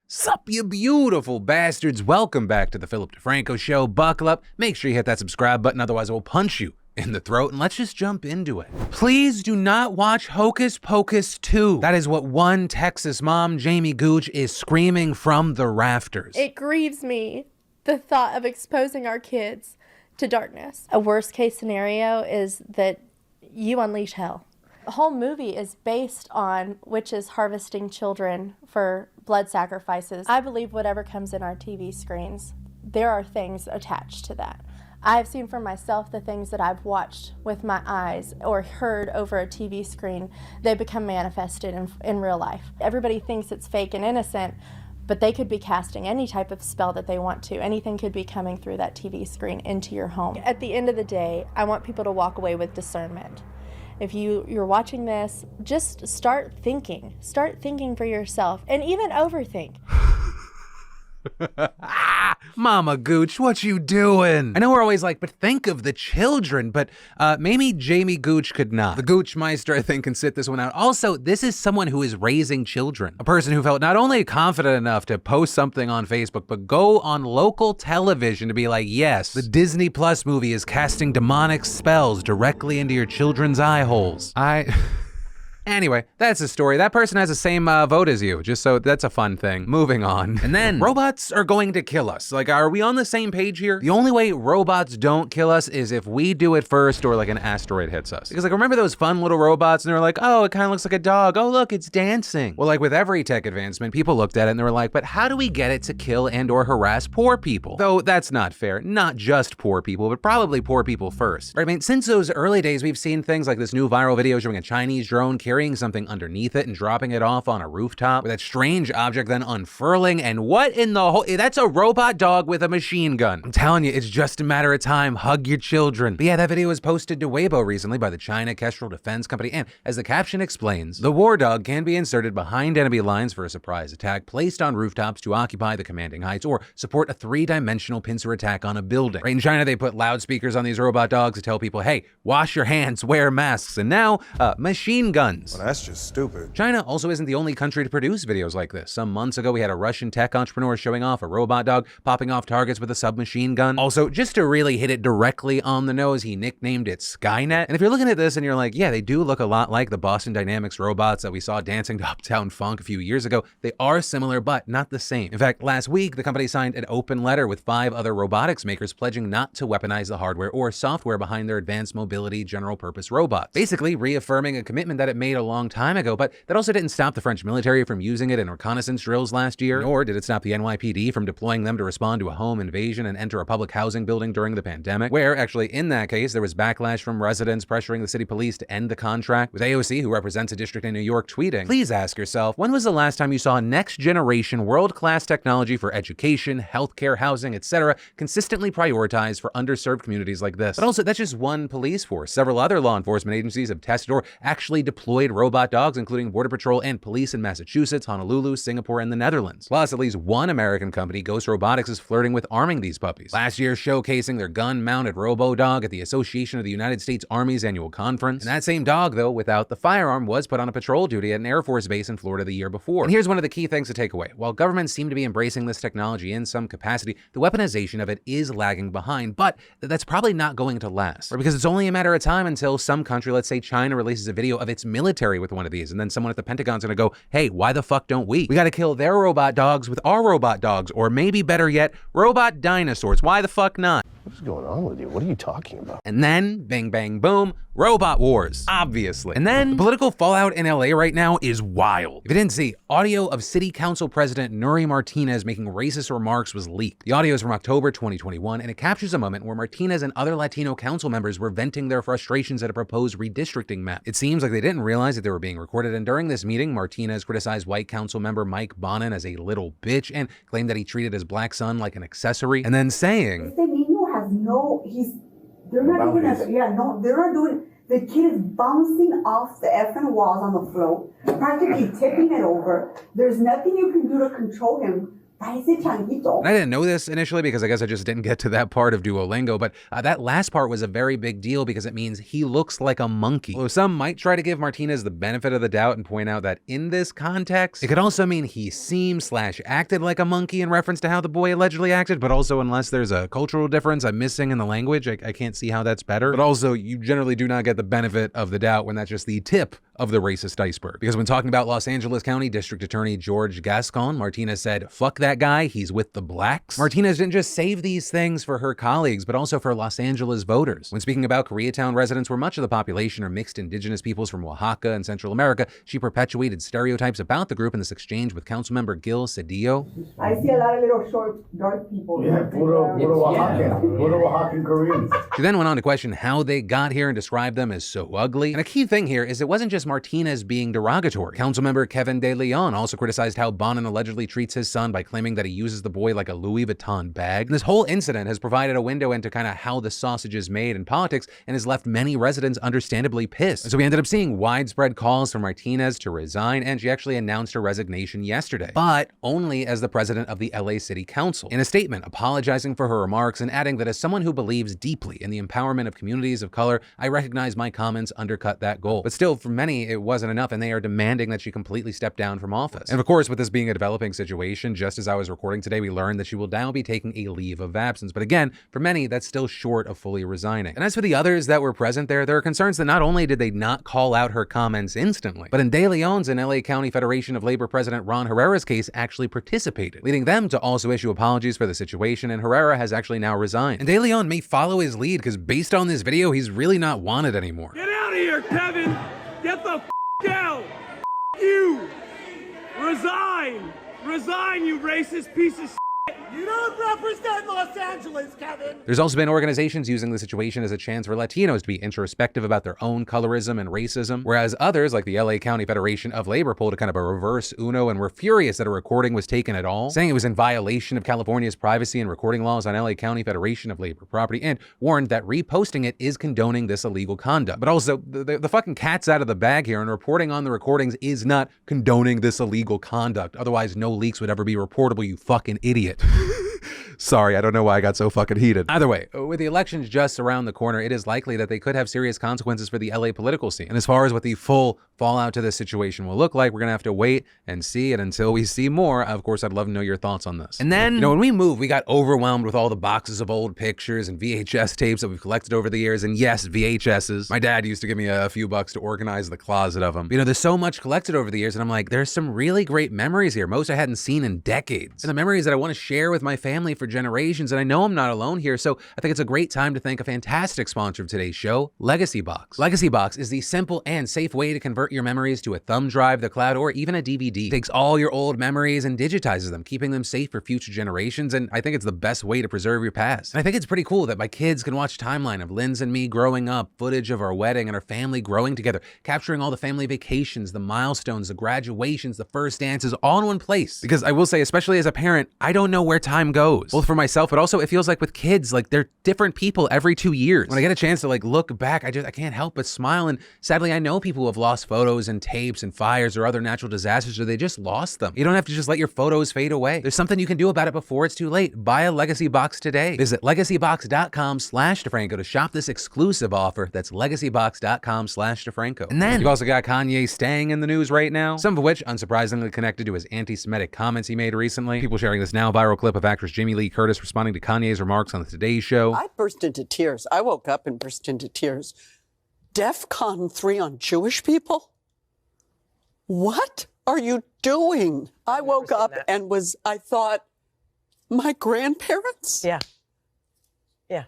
Sup, you beautiful bastards. Welcome back to the Philip DeFranco Show. Buckle up. Make sure you hit that subscribe button, otherwise I will punch you in the throat, and let's just jump into it. Please do not watch Hocus Pocus 2. That is what one Texas mom, Jamie Gooch, is screaming from the rafters. It grieves me, the thought of exposing our kids to darkness. A worst case scenario is that you unleash hell. The whole movie is based on witches harvesting children for blood sacrifices. I believe whatever comes in our TV screens, there are things attached to that. I've seen for myself the things that I've watched with my eyes or heard over a TV screen, they become manifested in real life. Everybody thinks it's fake and innocent, but they could be casting any type of spell that they want to. Anything could be coming through that TV screen into your home. At the end of the day, I want people to walk away with discernment. If you're watching this, just start thinking. Start thinking for yourself, and even overthink. Mama Gooch, what you doing? I know we're always like, but think of the children, but maybe Jamie Gooch could not. The Goochmeister, I think, can sit this one out. Also, this is someone who is raising children. A person who felt not only confident enough to post something on Facebook, but go on local television to be like, yes, the Disney Plus movie is casting demonic spells directly into your children's eye holes. Anyway, that's the story. That person has the same vote as you, just so that's a fun thing. Moving on. And then, robots are going to kill us. Like, are we on the same page here? The only way robots don't kill us is if we do it first or like an asteroid hits us. Because like, remember those fun little robots and they were like, oh, it kind of looks like a dog. Oh, look, it's dancing. Well, like with every tech advancement, people looked at it and they were like, but how do we get it to kill and or harass poor people? Though that's not fair. Not just poor people, but probably poor people first. Right? I mean, since those early days, we've seen things like this new viral video showing a Chinese drone carrying something underneath it and dropping it off on a rooftop with that strange object then unfurling, and what in the whole, that's a robot dog with a machine gun. I'm telling you, it's just a matter of time. Hug your children. But yeah, that video was posted to Weibo recently by the China Kestrel Defense Company, and as the caption explains, the war dog can be inserted behind enemy lines for a surprise attack, placed on rooftops to occupy the commanding heights, or support a three-dimensional pincer attack on a building. Right in China, they put loudspeakers on these robot dogs to tell people, hey, wash your hands, wear masks, and now, machine guns. Well, that's just stupid. China also isn't the only country to produce videos like this. Some months ago, we had a Russian tech entrepreneur showing off a robot dog popping off targets with a submachine gun. Also, just to really hit it directly on the nose, he nicknamed it Skynet. And if you're looking at this and you're like, yeah, they do look a lot like the Boston Dynamics robots that we saw dancing to Uptown Funk a few years ago, they are similar, but not the same. In fact, last week, the company signed an open letter with 5 other robotics makers pledging not to weaponize the hardware or software behind their advanced mobility general purpose robots, basically reaffirming a commitment that it made a long time ago. But that also didn't stop the French military from using it in reconnaissance drills last year, nor did it stop the NYPD from deploying them to respond to a home invasion and enter a public housing building during the pandemic, where actually in that case, there was backlash from residents pressuring the city police to end the contract, with AOC, who represents a district in New York, tweeting, please ask yourself, when was the last time you saw next generation world-class technology for education, healthcare, housing, etc., consistently prioritized for underserved communities like this? But also, that's just one police force. Several other law enforcement agencies have tested or actually deployed robot dogs, including Border Patrol and police in Massachusetts, Honolulu, Singapore, and the Netherlands. Plus, at least one American company, Ghost Robotics, is flirting with arming these puppies. Last year, showcasing their gun-mounted robo-dog at the Association of the United States Army's annual conference. And that same dog, though, without the firearm, was put on a patrol duty at an Air Force base in Florida the year before. And here's one of the key things to take away. While governments seem to be embracing this technology in some capacity, the weaponization of it is lagging behind, but that's probably not going to last. Or because it's only a matter of time until some country, let's say China, releases a video of its military with one of these, and then someone at the Pentagon's gonna go, hey, why the fuck don't we? We gotta kill their robot dogs with our robot dogs, or maybe better yet, robot dinosaurs. Why the fuck not? What is going on with you? What are you talking about? And then, bang, bang, boom, robot wars, obviously. And then, the political fallout in LA right now is wild. If you didn't see, audio of City Council President Nury Martinez making racist remarks was leaked. The audio is from October 2021, and it captures a moment where Martinez and other Latino council members were venting their frustrations at a proposed redistricting map. It seems like they didn't realize that they were being recorded, and during this meeting, Martinez criticized white council member Mike Bonin as a little bitch and claimed that he treated his black son like an accessory, and then saying, they're not doing, the kid is bouncing off the effing walls on the float, practically tipping it over. There's nothing you can do to control him Parece changuito. And I didn't know this initially because I guess I just didn't get to that part of Duolingo, but that last part was a very big deal because it means he looks like a monkey. Although some might try to give Martinez the benefit of the doubt and point out that in this context, it could also mean he seemed/acted like a monkey in reference to how the boy allegedly acted, but also unless there's a cultural difference I'm missing in the language, I can't see how that's better. But also, you generally do not get the benefit of the doubt when that's just the tip of the racist iceberg. Because when talking about Los Angeles County District Attorney George Gascon, Martinez said, "Fuck that guy, he's with the blacks." Martinez didn't just save these things for her colleagues, but also for Los Angeles voters. When speaking about Koreatown residents, where much of the population are mixed indigenous peoples from Oaxaca and Central America, she perpetuated stereotypes about the group in this exchange with Councilmember Gil Cedillo. I see a lot of little short, dark people. Yeah, puro Oaxacan Koreans. She then went on to question how they got here and described them as so ugly. And a key thing here is it wasn't just Martinez being derogatory. Councilmember Kevin De Leon also criticized how Bonin allegedly treats his son by claiming that he uses the boy like a Louis Vuitton bag. And this whole incident has provided a window into kind of how the sausage is made in politics and has left many residents understandably pissed. And so we ended up seeing widespread calls for Martinez to resign, and she actually announced her resignation yesterday, but only as the president of the LA City Council. In a statement, apologizing for her remarks and adding that as someone who believes deeply in the empowerment of communities of color, I recognize my comments undercut that goal. But still, for many, it wasn't enough, and they are demanding that she completely step down from office. And of course, with this being a developing situation, just as I was recording today, we learned that she will now be taking a leave of absence. But again, for many, that's still short of fully resigning. And as for the others that were present there are concerns that not only did they not call out her comments instantly, but in De Leon's and LA County Federation of Labor President Ron Herrera's case actually participated, leading them to also issue apologies for the situation, and Herrera has actually now resigned. And De Leon may follow his lead because based on this video, he's really not wanted anymore. Get out of here, Kevin! Get the out! You! Resign! Resign, you racist piece of shit! You don't represent Los Angeles, Kevin! There's also been organizations using the situation as a chance for Latinos to be introspective about their own colorism and racism, whereas others, like the LA County Federation of Labor, pulled a kind of a reverse Uno and were furious that a recording was taken at all, saying it was in violation of California's privacy and recording laws on LA County Federation of Labor property, and warned that reposting it is condoning this illegal conduct. But also, the fucking cat's out of the bag here, and reporting on the recordings is not condoning this illegal conduct. Otherwise, no leaks would ever be reportable, you fucking idiot. Sorry, I don't know why I got so fucking heated. Either way, with the elections just around the corner, it is likely that they could have serious consequences for the LA political scene. And as far as what the full fallout to this situation will look like, we're gonna have to wait and see. And until we see more, of course, I'd love to know your thoughts on this. And then, when we moved, we got overwhelmed with all the boxes of old pictures and VHS tapes that we've collected over the years. And yes, VHSs. My dad used to give me a few bucks to organize the closet of them. There's so much collected over the years, and I'm like, there's some really great memories here, most I hadn't seen in decades. And the memories that I want to share with my family for generations, and I know I'm not alone here, so I think it's a great time to thank a fantastic sponsor of today's show, Legacy Box. Legacy Box is the simple and safe way to convert your memories to a thumb drive, the cloud, or even a DVD. It takes all your old memories and digitizes them, keeping them safe for future generations, and I think it's the best way to preserve your past. And I think it's pretty cool that my kids can watch timeline of Lynn's and me growing up, footage of our wedding and our family growing together, capturing all the family vacations, the milestones, the graduations, the first dances, all in one place. Because I will say, especially as a parent, I don't know where time goes. Both for myself, but also it feels like with kids, like they're different people every 2 years. When I get a chance to look back, I can't help but smile. And sadly, I know people who have lost photos and tapes and fires or other natural disasters, or they just lost them. You don't have to just let your photos fade away. There's something you can do about it before it's too late. Buy a Legacy Box today. Visit legacybox.com/DeFranco to shop this exclusive offer. That's legacybox.com/DeFranco. And then you've also got Kanye staying in the news right now, some of which unsurprisingly connected to his anti-Semitic comments he made recently. People sharing this now viral clip of actress Jamie Lee Curtis responding to Kanye's remarks on the Today Show. I burst into tears. I woke up and burst into tears. DEFCON 3 on Jewish people? What are you doing? I woke up and I thought, my grandparents? Yeah. Yeah.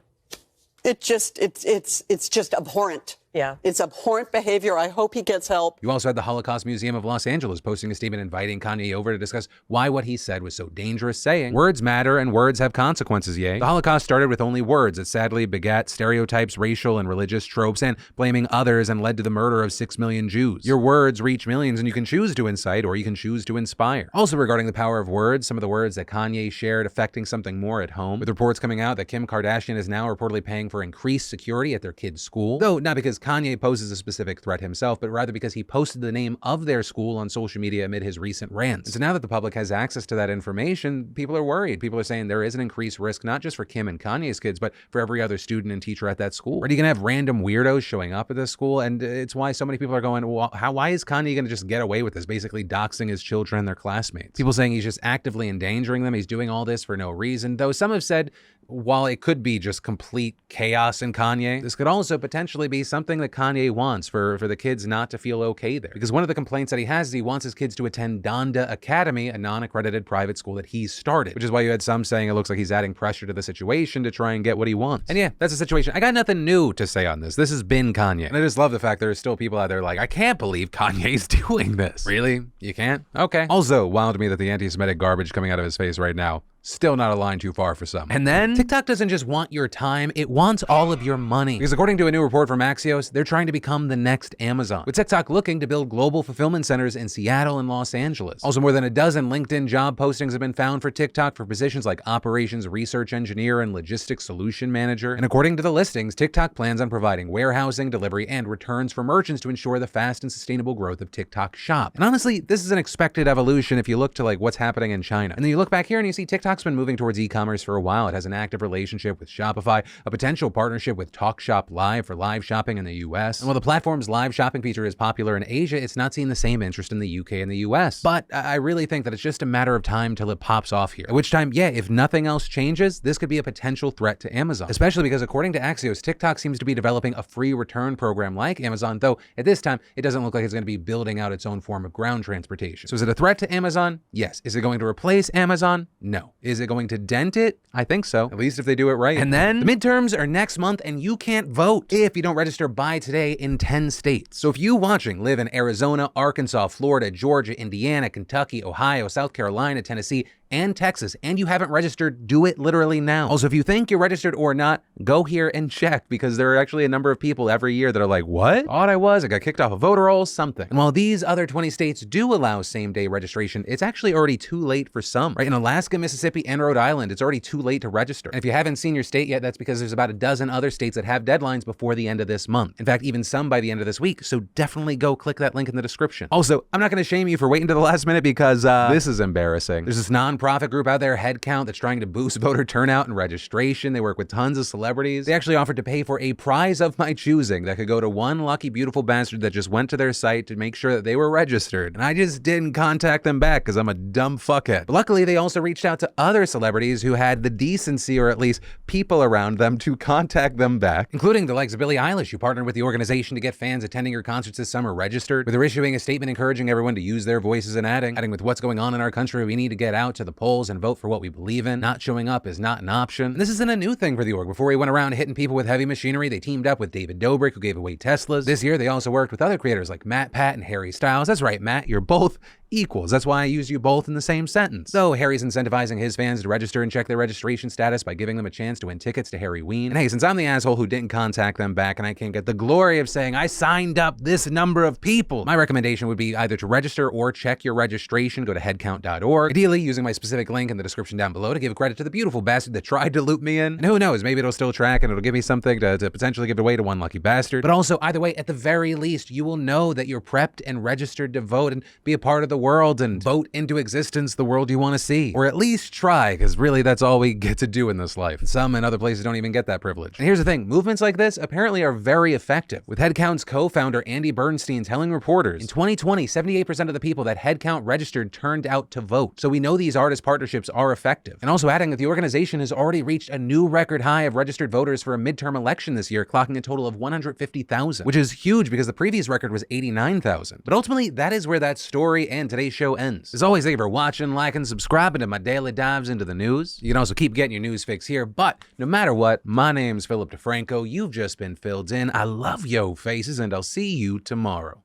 It's just abhorrent. Yeah. It's abhorrent behavior. I hope he gets help. You also had the Holocaust Museum of Los Angeles posting a statement inviting Kanye over to discuss why what he said was so dangerous, saying, "Words matter and words have consequences, yay. The Holocaust started with only words that sadly begat stereotypes, racial and religious tropes, and blaming others, and led to the murder of 6 million Jews. Your words reach millions, and you can choose to incite or you can choose to inspire." Also regarding the power of words, some of the words that Kanye shared affecting something more at home, with reports coming out that Kim Kardashian is now reportedly paying for increased security at their kids' school, though not because Kanye poses a specific threat himself, but rather because he posted the name of their school on social media amid his recent rants. And so now that the public has access to that information, people are worried. People are saying there is an increased risk, not just for Kim and Kanye's kids, but for every other student and teacher at that school. Are you gonna have random weirdos showing up at this school? And it's why so many people are going, well, why is Kanye gonna just get away with this, basically doxing his children and their classmates? People saying he's just actively endangering them. He's doing all this for no reason, though some have said, while it could be just complete chaos in Kanye, this could also potentially be something that Kanye wants for the kids not to feel okay there. Because one of the complaints that he has is he wants his kids to attend Donda Academy, a non-accredited private school that he started, which is why you had some saying it looks like he's adding pressure to the situation to try and get what he wants. And yeah, that's the situation. I got nothing new to say on this. This has been Kanye. And I just love the fact there are still people out there like, I can't believe Kanye's doing this. Really? You can't? Okay. Also, wild to me that the anti-Semitic garbage coming out of his face right now, still not a line too far for some. And then TikTok doesn't just want your time, it wants all of your money. Because according to a new report from Axios, they're trying to become the next Amazon, with TikTok looking to build global fulfillment centers in Seattle and Los Angeles. Also, more than a dozen LinkedIn job postings have been found for TikTok for positions like operations research engineer and logistics solution manager. And according to the listings, TikTok plans on providing warehousing, delivery, and returns for merchants to ensure the fast and sustainable growth of TikTok Shop. And honestly, this is an expected evolution if you look to like what's happening in China. And then you look back here and you see TikTok's been moving towards e-commerce for a while. It has an active relationship with Shopify, a potential partnership with TalkShop Live for live shopping in the US. And while the platform's live shopping feature is popular in Asia, it's not seeing the same interest in the UK and the US. But I really think that it's just a matter of time till it pops off here. At which time, yeah, if nothing else changes, this could be a potential threat to Amazon. Especially because according to Axios, TikTok seems to be developing a free return program like Amazon, though at this time, it doesn't look like it's going to be building out its own form of ground transportation. So is it a threat to Amazon? Yes. Is it going to replace Amazon? No. Is it going to dent it? I think so, at least if they do it right. And then the midterms are next month and you can't vote if you don't register by today in 10 states. So if you watching live in Arizona, Arkansas, Florida, Georgia, Indiana, Kentucky, Ohio, South Carolina, Tennessee, and Texas, and you haven't registered, do it literally now. Also, if you think you're registered or not, go here and check, because there are actually a number of people every year that are like, what? Thought I got kicked off a voter roll, something. And while these other 20 states do allow same-day registration, it's actually already too late for some, right? In Alaska, Mississippi, and Rhode Island, it's already too late to register. And if you haven't seen your state yet, that's because there's about a dozen other states that have deadlines before the end of this month. In fact, even some by the end of this week, so definitely go click that link in the description. Also, I'm not gonna shame you for waiting to the last minute because this is embarrassing. There's this nonprofit group out there, Headcount, that's trying to boost voter turnout and registration. They work with tons of celebrities. They actually offered to pay for a prize of my choosing that could go to one lucky, beautiful bastard that just went to their site to make sure that they were registered. And I just didn't contact them back because I'm a dumb fuckhead. But luckily, they also reached out to other celebrities who had the decency, or at least people around them, to contact them back, including the likes of Billie Eilish, who partnered with the organization to get fans attending her concerts this summer registered, with her issuing a statement encouraging everyone to use their voices and adding with what's going on in our country, we need to get out to the polls and vote for what we believe in. Not showing up is not an option. And this isn't a new thing for the org. Before we went around hitting people with heavy machinery, they teamed up with David Dobrik, who gave away Teslas. This year, they also worked with other creators like Matt Pat and Harry Styles. That's right, Matt, you're both equals. That's why I use you both in the same sentence. So Harry's incentivizing his fans to register and check their registration status by giving them a chance to win tickets to Harry Ween. And hey, since I'm the asshole who didn't contact them back and I can't get the glory of saying I signed up this number of people, my recommendation would be either to register or check your registration. Go to headcount.org, ideally using my specific link in the description down below to give credit to the beautiful bastard that tried to loop me in. And who knows, maybe it'll still track and it'll give me something to potentially give away to one lucky bastard. But also, either way, at the very least, you will know that you're prepped and registered to vote and be a part of the world and vote into existence the world you want to see. Or at least try, because really that's all we get to do in this life. Some in other places don't even get that privilege. And here's the thing, movements like this apparently are very effective, with Headcount's co-founder Andy Bernstein telling reporters, in 2020, 78% of the people that Headcount registered turned out to vote. So we know these artist partnerships are effective. And also adding that the organization has already reached a new record high of registered voters for a midterm election this year, clocking a total of 150,000, which is huge because the previous record was 89,000. But ultimately, that is where that story and today's show ends. As always, thank you for watching, liking, subscribing to my daily dives into the news. You can also keep getting your news fix here, but no matter what, my name's Philip DeFranco. You've just been filled in. I love yo faces, and I'll see you tomorrow.